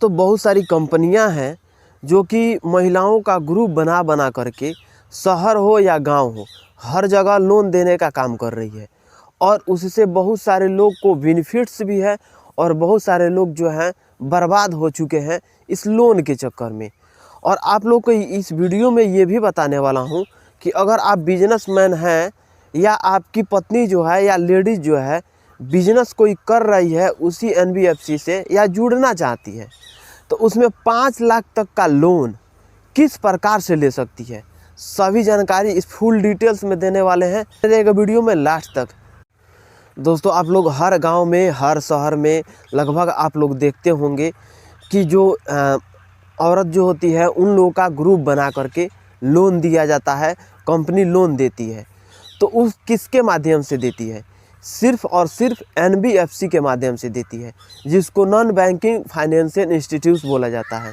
तो बहुत सारी कंपनियां हैं जो कि महिलाओं का ग्रुप बना बना करके शहर हो या गांव हो हर जगह लोन देने का काम कर रही है और उससे बहुत सारे लोग को बेनिफिट्स भी है और बहुत सारे लोग जो हैं बर्बाद हो चुके हैं इस लोन के चक्कर में। और आप लोग को इस वीडियो में ये भी बताने वाला हूँ कि अगर आप बिजनेसमैन हैं या आपकी पत्नी जो है या लेडीज़ जो है बिजनेस कोई कर रही है उसी NBFC से या जुड़ना चाहती है तो उसमें 5 लाख तक का लोन किस प्रकार से ले सकती है, सभी जानकारी इस फुल डिटेल्स में देने वाले हैं। रहेगा वीडियो में लास्ट तक। दोस्तों आप लोग हर गांव में हर शहर में लगभग आप लोग देखते होंगे कि जो औरत जो होती है उन लोगों का ग्रुप बना करके लोन दिया जाता है, कंपनी लोन देती है। तो उस किसके माध्यम से देती है? सिर्फ और सिर्फ NBFC के माध्यम से देती है, जिसको नॉन बैंकिंग फाइनेंशियल इंस्टीट्यूट बोला जाता है।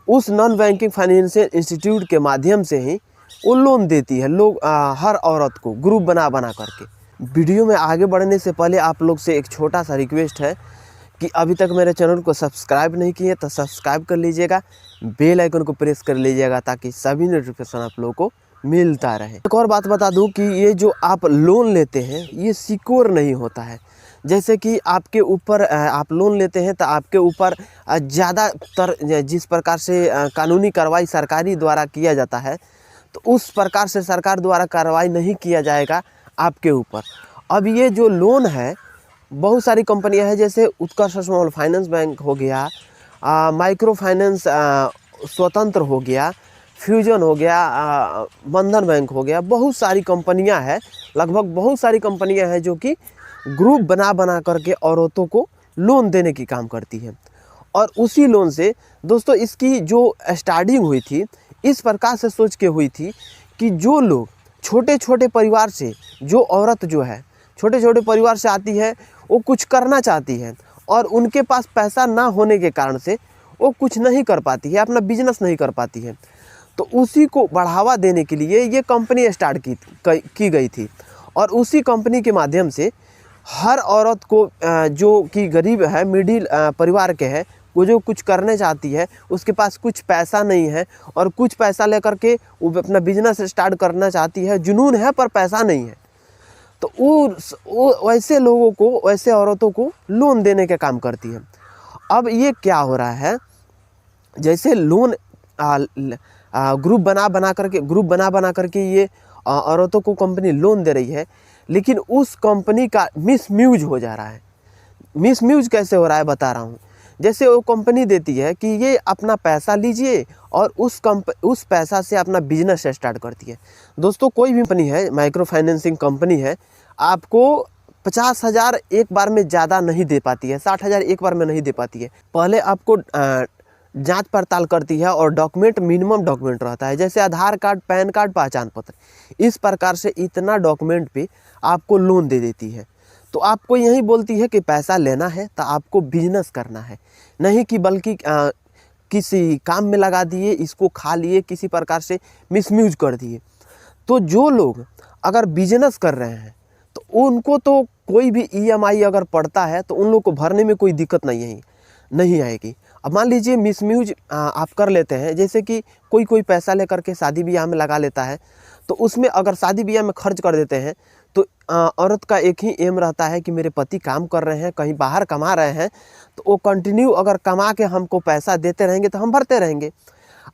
उस नॉन बैंकिंग फाइनेंशियल इंस्टीट्यूट के माध्यम से ही वो लोन देती है लोग हर औरत को ग्रुप बना बना करके। वीडियो में आगे बढ़ने से पहले आप लोग से एक छोटा सा रिक्वेस्ट है कि अभी तक मेरे चैनल को सब्सक्राइब नहीं किए तो सब्सक्राइब कर लीजिएगा, बेल आइकन को प्रेस कर लीजिएगा ताकि सभी नोटिफिकेशन आप लोगों को मिलता रहे। एक और बात बता दूं कि ये जो आप लोन लेते हैं ये सिक्योर नहीं होता है। जैसे कि आपके ऊपर आप लोन लेते हैं तो आपके ऊपर ज़्यादातर जिस प्रकार से कानूनी कार्रवाई सरकारी द्वारा किया जाता है तो उस प्रकार से सरकार द्वारा कार्रवाई नहीं किया जाएगा आपके ऊपर। अब ये जो लोन है बहुत सारी कंपनियां हैं, जैसे उत्कर्ष स्मॉल फाइनेंस बैंक हो गया, माइक्रो फाइनेंस स्वतंत्र हो गया, फ्यूजन हो गया, बंधन बैंक हो गया। बहुत सारी कंपनियां हैं, लगभग बहुत सारी कंपनियां हैं जो कि ग्रुप बना बना करके औरतों को लोन देने की काम करती है। और उसी लोन से दोस्तों इसकी जो स्टार्टिंग हुई थी इस प्रकार से सोच के हुई थी कि जो लोग छोटे छोटे परिवार से, जो औरत जो है छोटे छोटे परिवार से आती है, वो कुछ करना चाहती है और उनके पास पैसा ना होने के कारण से वो कुछ नहीं कर पाती है, अपना बिजनेस नहीं कर पाती है। तो उसी को बढ़ावा देने के लिए ये कंपनी स्टार्ट की गई थी और उसी कंपनी के माध्यम से हर औरत को जो कि गरीब है, मिडिल परिवार के है, वो जो कुछ करने चाहती है, उसके पास कुछ पैसा नहीं है और कुछ पैसा लेकर के वो अपना बिजनेस स्टार्ट करना चाहती है, जुनून है पर पैसा नहीं है, तो वो वैसे लोगों को, वैसे औरतों को लोन देने का काम करती है। अब ये क्या हो रहा है, जैसे लोन ग्रुप बना बना करके ये औरतों को कंपनी लोन दे रही है, लेकिन उस कंपनी का मिसयूज हो जा रहा है। मिसयूज कैसे हो रहा है बता रहा हूँ। जैसे वो कंपनी देती है कि ये अपना पैसा लीजिए और उस पैसा से अपना बिजनेस स्टार्ट करती है। दोस्तों कोई भी कंपनी है, माइक्रो फाइनेंसिंग कंपनी है, आपको 50,000 एक बार में ज़्यादा नहीं दे पाती है, 60,000 एक बार में नहीं दे पाती है। पहले आपको जांच पड़ताल करती है और डॉक्यूमेंट, मिनिमम डॉक्यूमेंट रहता है, जैसे आधार कार्ड, पैन कार्ड, पहचान पत्र। इस प्रकार से इतना डॉक्यूमेंट पे आपको लोन दे देती है। तो आपको यही बोलती है कि पैसा लेना है तो आपको बिजनेस करना है, नहीं कि बल्कि किसी काम में लगा दिए, इसको खा लिए, किसी प्रकार से मिसयूज कर दिए। तो जो लोग अगर बिजनेस कर रहे हैं तो उनको तो कोई भी EMI अगर पड़ता है तो उन लोग को भरने में कोई दिक्कत नहीं आएगी। अब मान लीजिए मिसयूज आप कर लेते हैं, जैसे कि कोई पैसा लेकर के शादी ब्याह में लगा लेता है, तो उसमें अगर शादी ब्याह में खर्च कर देते हैं तो औरत का एक ही एम रहता है कि मेरे पति काम कर रहे हैं, कहीं बाहर कमा रहे हैं, तो वो कंटिन्यू अगर कमा के हमको पैसा देते रहेंगे तो हम भरते रहेंगे।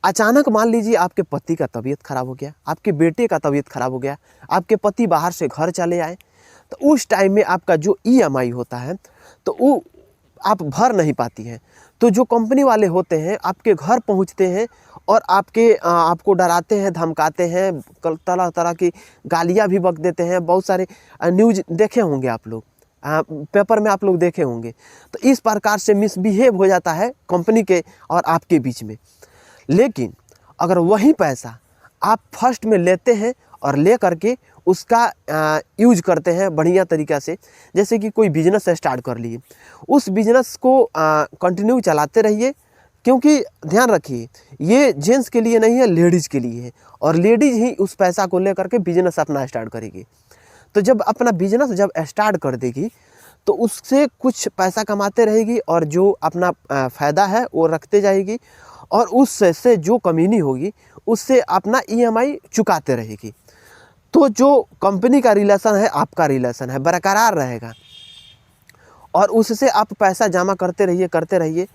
अचानक मान लीजिए आपके पति का तबीयत खराब हो गया, आपके बेटे का तबीयत खराब हो गया, आपके पति बाहर से घर चले आए, तो उस टाइम में आपका जो EMI होता है तो वो आप भर नहीं पाती हैं। तो जो कंपनी वाले होते हैं आपके घर पहुंचते हैं और आपको डराते हैं, धमकाते हैं, तरह तरह की गालियां भी बक देते हैं। बहुत सारे न्यूज़ देखे होंगे आप लोग, पेपर में आप लोग देखे होंगे। तो इस प्रकार से मिसबिहेव हो जाता है कंपनी के और आपके बीच में। लेकिन अगर वही पैसा आप फर्स्ट में लेते हैं और ले करके उसका यूज करते हैं बढ़िया तरीक़ा से, जैसे कि कोई बिजनेस स्टार्ट कर लिए, उस बिजनेस को कंटिन्यू चलाते रहिए, क्योंकि ध्यान रखिए ये जेंट्स के लिए नहीं है, लेडीज़ के लिए है, और लेडीज़ ही उस पैसा को लेकर के बिजनेस अपना स्टार्ट करेगी। तो जब अपना बिजनेस जब स्टार्ट कर देगी तो उससे कुछ पैसा कमाते रहेगी और जो अपना फ़ायदा है वो रखते जाएगी, और उससे जो कमीनी होगी उससे अपना ईएमआई चुकाते रहेगी। तो जो कंपनी का रिलेशन है, आपका रिलेशन है, बरकरार रहेगा और उससे आप पैसा जमा करते रहिए।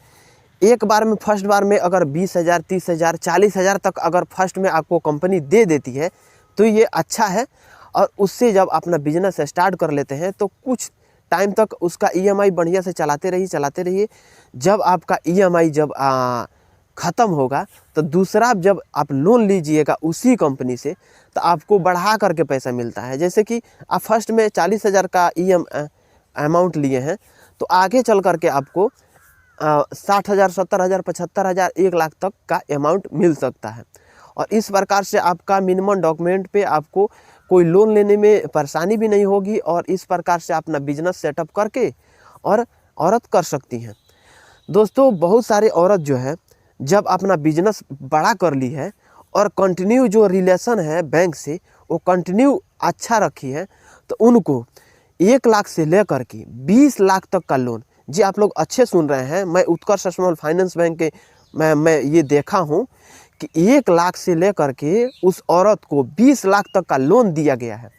एक बार में, फर्स्ट बार में अगर 20,000, 30,000, 40,000 तक अगर फर्स्ट में आपको कंपनी दे देती है तो ये अच्छा है। और उससे जब अपना बिजनेस स्टार्ट कर लेते हैं तो कुछ टाइम तक उसका ईएमआई बढ़िया से चलाते रहिए। जब आपका ईएमआई जब ख़त्म होगा तो दूसरा जब आप लोन लीजिएगा उसी कंपनी से तो आपको बढ़ा करके पैसा मिलता है। जैसे कि आप फर्स्ट में 40,000 का अमाउंट लिए हैं तो आगे चल करके आपको 60,000, 70,000, 75,000, 1 लाख तक का अमाउंट मिल सकता है। और इस प्रकार से आपका मिनिमम डॉक्यूमेंट पे आपको कोई लोन लेने में परेशानी भी नहीं होगी और इस प्रकार से अपना बिजनेस सेटअप करके और औरत कर सकती हैं। दोस्तों, बहुत सारे औरत जो है जब अपना बिजनेस बड़ा कर ली है और कंटिन्यू जो रिलेशन है बैंक से वो कंटिन्यू अच्छा रखी है तो उनको 1 लाख से लेकर के 20 लाख तक का लोन, जी आप लोग अच्छे सुन रहे हैं, मैं उत्कर्ष स्मॉल फाइनेंस बैंक के मैं ये देखा हूँ कि 1 लाख से लेकर के उस औरत को 20 लाख तक का लोन दिया गया है।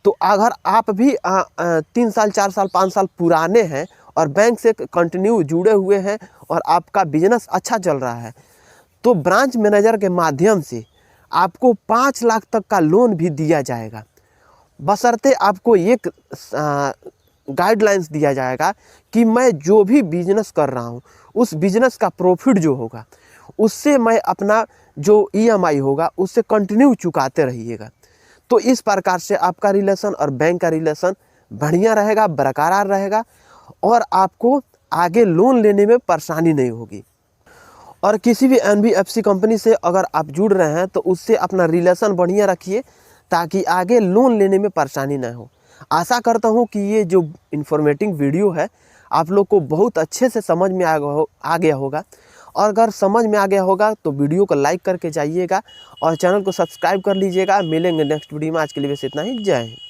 तो अगर आप भी 3 साल, 4 साल, 5 साल पुराने हैं और बैंक से कंटिन्यू जुड़े हुए हैं और आपका बिजनेस अच्छा चल रहा है तो ब्रांच मैनेजर के माध्यम से आपको 5 लाख तक का लोन भी दिया जाएगा, बशर्ते आपको एक गाइडलाइंस दिया जाएगा कि मैं जो भी बिजनेस कर रहा हूँ उस बिजनेस का प्रॉफिट जो होगा उससे मैं अपना जो ईएमआई होगा उससे कंटिन्यू चुकाते रहिएगा। तो इस प्रकार से आपका रिलेशन और बैंक का रिलेशन बढ़िया रहेगा, बरकरार रहेगा और आपको आगे लोन लेने में परेशानी नहीं होगी। और किसी भी एनबीएफसी कंपनी से अगर आप जुड़ रहे हैं तो उससे अपना रिलेशन बढ़िया रखिए ताकि आगे लोन लेने में परेशानी ना हो। आशा करता हूँ कि ये जो इन्फॉर्मेटिव वीडियो है आप लोग को बहुत अच्छे से समझ में आ गया होगा, और अगर समझ में आ गया होगा तो वीडियो को लाइक करके जाइएगा और चैनल को सब्सक्राइब कर लीजिएगा। मिलेंगे नेक्स्ट वीडियो में, आज के लिए बस इतना ही। जय हिंद।